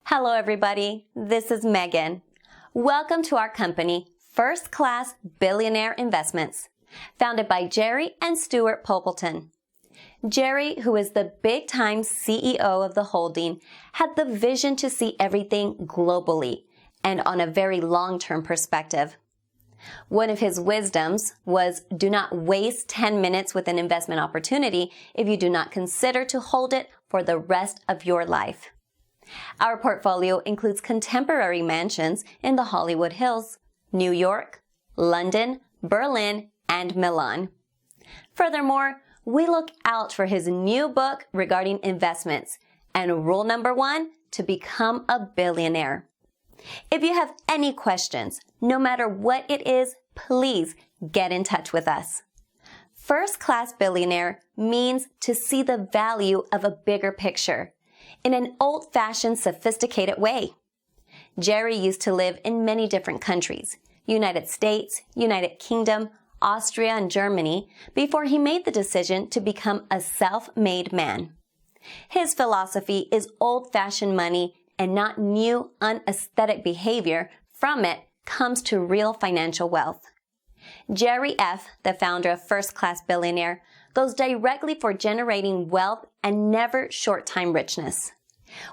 Hello everybody, this is Megan. Welcome to our company, First Class Billionaire Investments, founded by Jerry and Stuart Poppleton. Jerry, who is the big-time CEO of the holding, had the vision to see everything globally and on a very long-term perspective. One of his wisdoms was, do not waste 10 minutes with an investment opportunity if you do not consider to hold it for the rest of your life. Our portfolio includes contemporary mansions in the Hollywood Hills, New York, London, Berlin, and Milan. Furthermore, we look out for his new book regarding investments and rule number 1, to become a billionaire. If you have any questions, no matter what it is, please get in touch with us. First Class Billionaire means to see the value of a bigger picture in an old-fashioned, sophisticated way. Jerry used to live in many different countries, United States, United Kingdom, Austria, and Germany, before he made the decision to become a self-made man. His philosophy is old-fashioned money and not new, unaesthetic behavior. From it comes to real financial wealth. Jerry F., the founder of First Class Billionaire, goes directly for generating wealth and never short-time richness.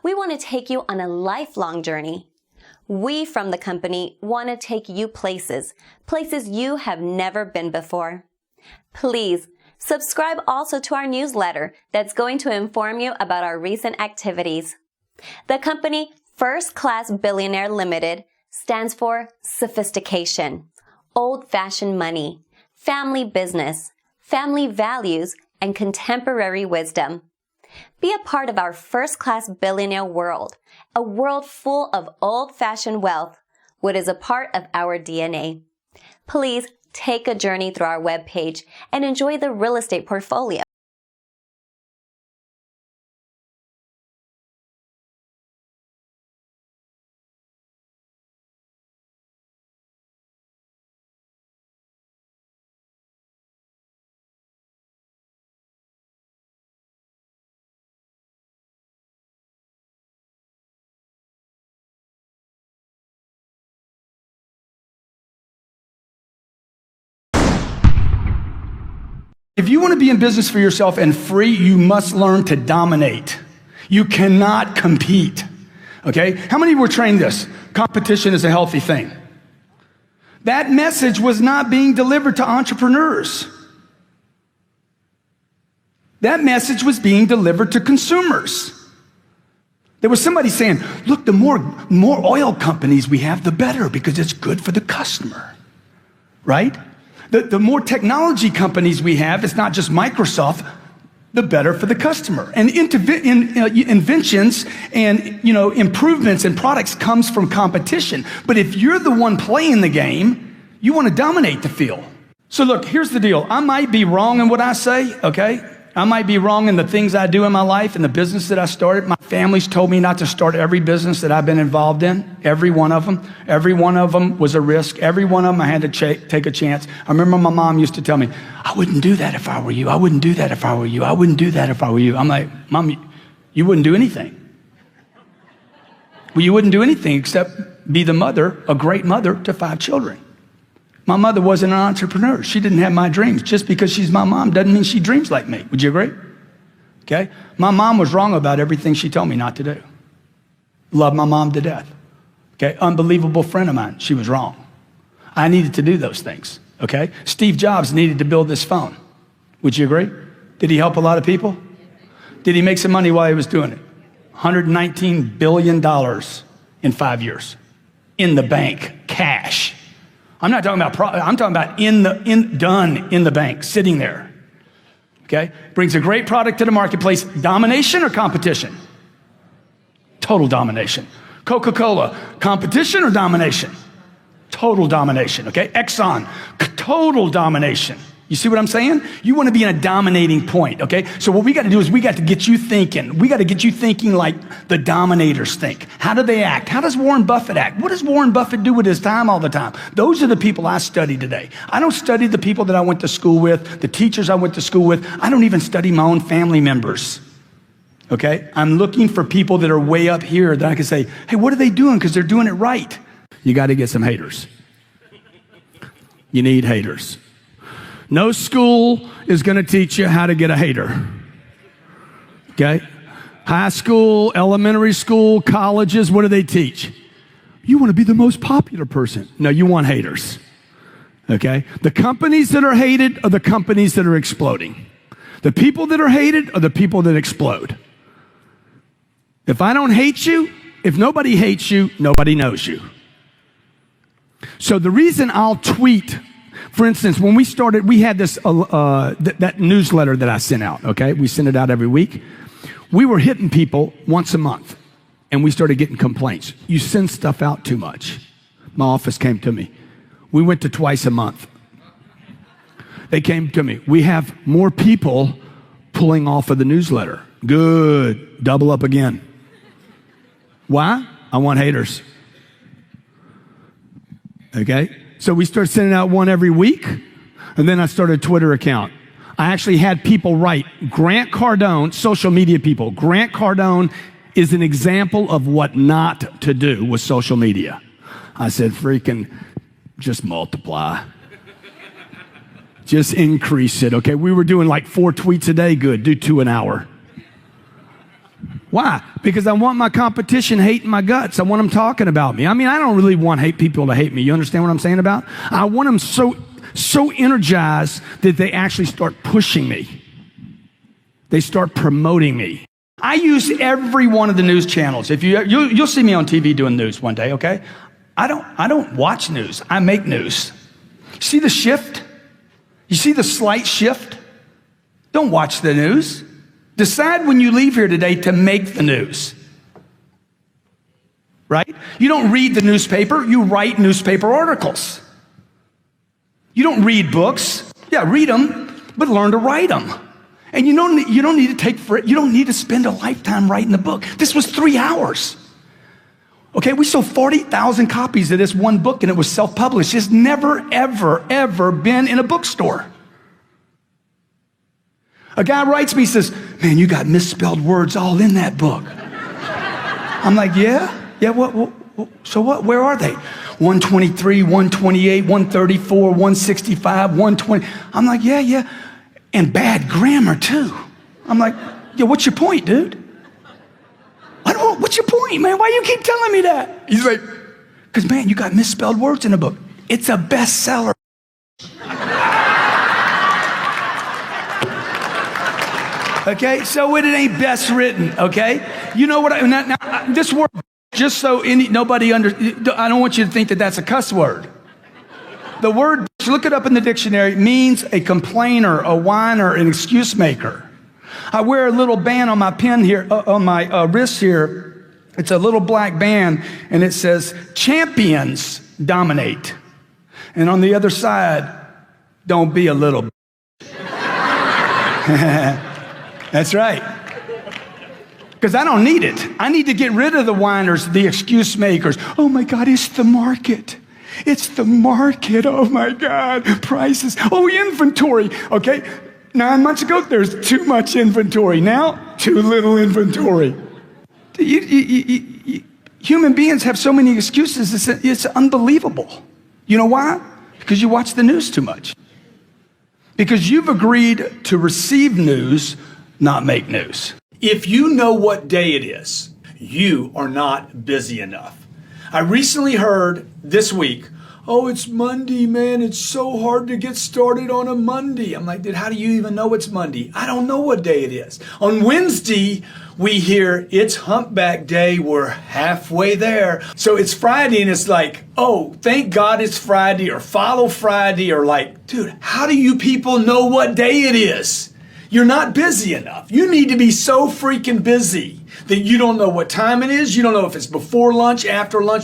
We want to take you on a lifelong journey. We from the company want to take you places you have never been before. Please subscribe also to our newsletter that's going to inform you about our recent activities. The company First Class Billionaire Limited stands for sophistication, old-fashioned money, family business, family values, and contemporary wisdom. Be a part of our first-class billionaire world, a world full of old-fashioned wealth, what is a part of our DNA. Please take a journey through our webpage and enjoy the real estate portfolio. If you want to be in business for yourself and free, you must learn to dominate. You cannot compete. Okay? How many were trained this? Competition is a healthy thing. That message was not being delivered to entrepreneurs. That message was being delivered to consumers. There was somebody saying, look, the more oil companies we have, the better, because it's good for the customer. Right? The more technology companies we have, it's not just Microsoft, the better for the customer. And inventions and improvements in products comes from competition. But if you're the one playing the game, you want to dominate the field. So look, here's the deal. I might be wrong in what I say, okay? I might be wrong in the things I do in my life and the business that I started. My family's told me not to start every business that I've been involved in. Every one of them. Every one of them was a risk. Every one of them I had to take a chance. I remember my mom used to tell me, I wouldn't do that if I were you. I wouldn't do that if I were you. I wouldn't do that if I were you. I'm like, Mom, you wouldn't do anything. Well, you wouldn't do anything except be the mother, a great mother to 5 children. My mother wasn't an entrepreneur. She didn't have my dreams. Just because she's my mom doesn't mean she dreams like me. Would you agree? Okay? My mom was wrong about everything she told me not to do. Love my mom to death. Okay? Unbelievable friend of mine. She was wrong. I needed to do those things. Okay? Steve Jobs needed to build this phone. Would you agree? Did he help a lot of people? Did he make some money while he was doing it? $119 billion in 5 years. In the bank. Cash. I'm not talking about I'm talking about done in the bank, sitting there. Okay? Brings a great product to the marketplace. Domination or competition? Total domination. Coca-Cola, competition or domination? Total domination, okay? Exxon, total domination. You see what I'm saying? You want to be in a dominating point, okay? So what we got to do is we got to get you thinking. We got to get you thinking like the dominators think. How do they act? How does Warren Buffett act? What does Warren Buffett do with his time all the time? Those are the people I study today. I don't study the people that I went to school with, the teachers I went to school with. I don't even study my own family members. Okay? I'm looking for people that are way up here that I can say, hey, what are they doing? Because they're doing it right. You got to get some haters. You need haters. No school is going to teach you how to get a hater. Okay? High school, elementary school, colleges, what do they teach? You want to be the most popular person. No, you want haters. Okay? The companies that are hated are the companies that are exploding. The people that are hated are the people that explode. If I don't hate you, if nobody hates you, nobody knows you. So the reason I'll tweet, for instance, when we started, we had this that newsletter that I sent out, okay? We sent it out every week. We were hitting people once a month, and we started getting complaints. You send stuff out too much. My office came to me. We went to twice a month. They came to me. We have more people pulling off of the newsletter. Good. Double up again. Why? I want haters. Okay? So we started sending out one every week, and then I started a Twitter account. I actually had people write, Grant Cardone, social media people, Grant Cardone is an example of what not to do with social media. I said, freaking, just multiply. Just increase it, okay? We were doing like 4 tweets a day. Good, do 2 an hour. Why? Because I want my competition hating my guts. I want them talking about me. I mean, I don't really want people to hate me. You understand what I'm saying about? I want them so energized that they actually start pushing me. They start promoting me. I use every one of the news channels. If you'll see me on TV doing news one day, okay? I don't watch news. I make news. See the shift? You see the slight shift? Don't watch the news. Decide when you leave here today to make the news. Right? You don't read the newspaper, you write newspaper articles. You don't read books. Yeah, read them, but learn to write them. And you don't need to spend a lifetime writing the book. This was 3 hours. Okay, we sold 40,000 copies of this one book, and it was self-published. It's never, ever, ever been in a bookstore. A guy writes me, says, man, you got misspelled words all in that book. I'm like, yeah, so what? Where are they? 123, 128, 134, 165, 120. I'm like, yeah. And bad grammar, too. I'm like, yeah, what's your point, dude? What's your point, man? Why you keep telling me that? He's like, because, man, you got misspelled words in the book. It's a bestseller. Okay, so it ain't best written, okay? You know what, now this word, just so nobody I don't want you to think that that's a cuss word. The word, look it up in the dictionary, means a complainer, a whiner, an excuse maker. I wear a little band on my pin here, on my wrist here. It's a little black band, and it says, champions dominate. And on the other side, don't be a little That's right. Because I don't need it. I need to get rid of the whiners, the excuse makers. Oh my God, it's the market. It's the market. Oh my God, prices. Oh, inventory. Okay, 9 months ago, there's too much inventory. Now, too little inventory. Human beings have so many excuses, it's unbelievable. You know why? Because you watch the news too much. Because you've agreed to receive news, not make news. If you know what day it is, you are not busy enough. I recently heard this week, oh, it's Monday, man. It's so hard to get started on a Monday. I'm like, dude, how do you even know it's Monday? I don't know what day it is. On Wednesday, we hear it's humpback day. We're halfway there. So it's Friday and it's like, oh, thank God it's Friday, or follow Friday, or like, dude, how do you people know what day it is? You're not busy enough. You need to be so freaking busy that you don't know what time it is. You don't know if it's before lunch,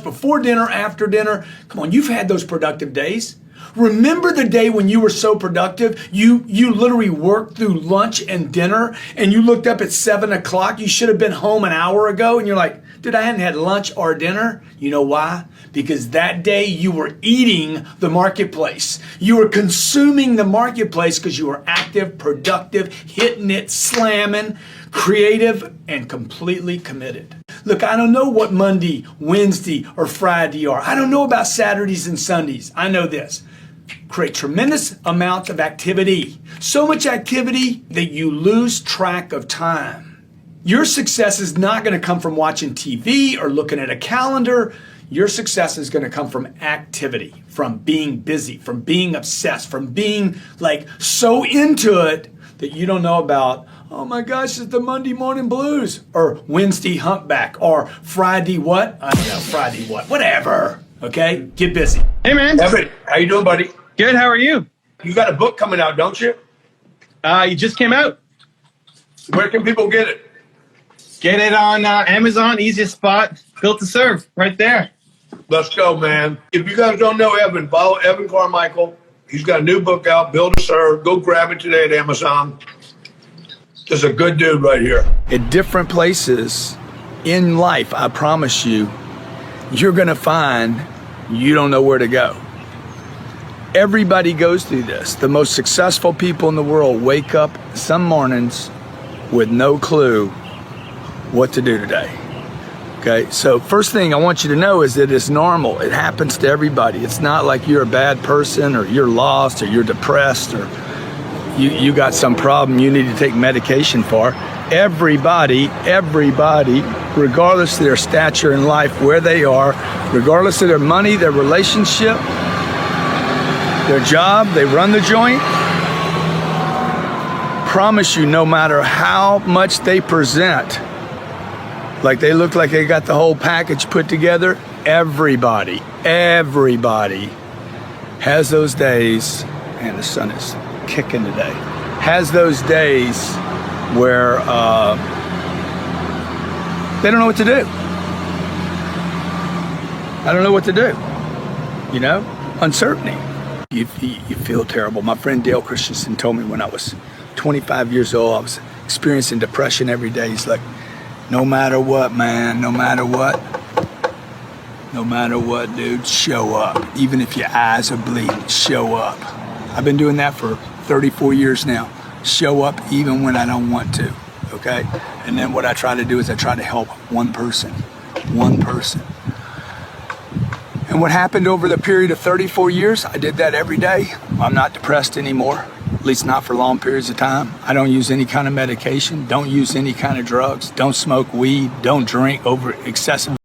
before dinner, after dinner. Come on, you've had those productive days. Remember the day when you were so productive, you literally worked through lunch and dinner, and you looked up at 7 o'clock. You should have been home an hour ago, and you're like, dude, I hadn't had lunch or dinner. You know why? Because that day you were eating the marketplace. You were consuming the marketplace because you were active, productive, hitting it, slamming, creative and completely committed. Look, I don't know what Monday, Wednesday, or Friday are. I don't know about Saturdays and Sundays. I know this. Create tremendous amounts of activity. So much activity that you lose track of time. Your success is not going to come from watching TV or looking at a calendar. Your success is going to come from activity, from being busy, from being obsessed, from being like so into it that you don't know about, oh my gosh, it's the Monday morning blues, or Wednesday humpback, or Friday what? I don't know, Friday what? Whatever. Okay? Get busy. Hey, man. Evan, how you doing, buddy? Good. How are you? You got a book coming out, don't you? You just came out. Where can people get it? Get it on Amazon. Easiest spot. Built to serve. Right there. Let's go, man. If you guys don't know Evan, follow Evan Carmichael. He's got a new book out, Build to Serve. Go grab it today at Amazon. Just a good dude right here. At different places in life, I promise you, you're going to find you don't know where to go. Everybody goes through this. The most successful people in the world wake up some mornings with no clue what to do today. Okay, so first thing I want you to know is that it's normal. It happens to everybody. It's not like you're a bad person or you're lost or you're depressed or you got some problem you need to take medication for. Everybody, regardless of their stature in life, where they are, regardless of their money, their relationship, their job, they run the joint. Promise you, no matter how much they present, like they look like they got the whole package put together, everybody has those days, and the sun is kicking today, has those days where they don't know what to do. I don't know what to do. You know, uncertainty. You feel terrible. My friend Dale Christensen told me when I was 25 years old, I was experiencing depression every day. He's like, no matter what, man, no matter what, dude, show up. Even if your eyes are bleeding, show up. I've been doing that for 34 years now. Show up even when I don't want to, okay? And then what I try to do is I try to help one person. And what happened over the period of 34 years, I did that every day. I'm not depressed anymore, at least not for long periods of time. I don't use any kind of medication, don't use any kind of drugs, don't smoke weed, don't drink over excessive